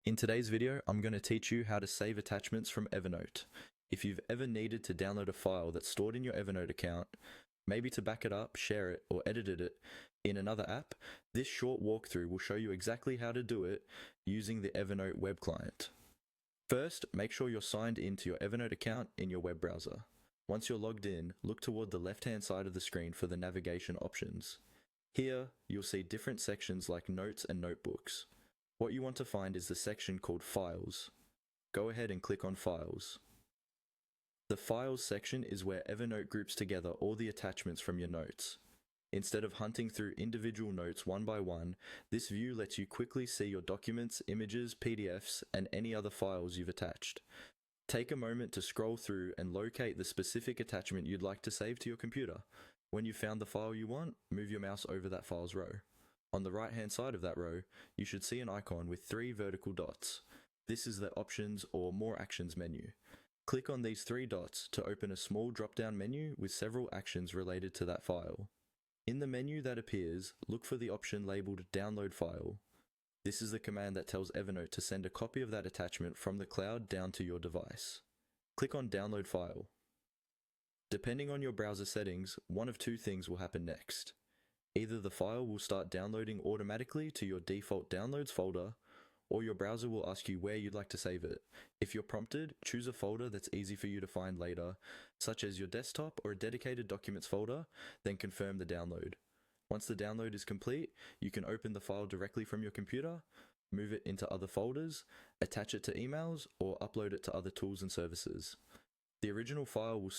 In today's video, I'm going to teach you how to save attachments from Evernote. If you've ever needed to download a file that's stored in your Evernote account, maybe to back it up, share it, or edit it in another app, this short walkthrough will show you exactly how to do it using the Evernote web client. First, make sure you're signed into your Evernote account in your web browser. Once you're logged in, look toward the left-hand side of the screen for the navigation options. Here, you'll see different sections like Notes and Notebooks. What you want to find is the section called Files. Go ahead and click on Files. The Files section is where Evernote groups together all the attachments from your notes. Instead of hunting through individual notes one by one, this view lets you quickly see your documents, images, PDFs, and any other files you've attached. Take a moment to scroll through and locate the specific attachment you'd like to save to your computer. When you've found the file you want, move your mouse over that file's row. On the right-hand side of that row, you should see an icon with 3 vertical dots. This is the Options or More Actions menu. Click on these 3 dots to open a small drop-down menu with several actions related to that file. In the menu that appears, look for the option labeled Download File. This is the command that tells Evernote to send a copy of that attachment from the cloud down to your device. Click on Download File. Depending on your browser settings, one of 2 things will happen next. Either the file will start downloading automatically to your default downloads folder, or your browser will ask you where you'd like to save it. If you're prompted, choose a folder that's easy for you to find later, such as your desktop or a dedicated documents folder, then confirm the download. Once the download is complete, you can open the file directly from your computer, move it into other folders, attach it to emails, or upload it to other tools and services. The original file will still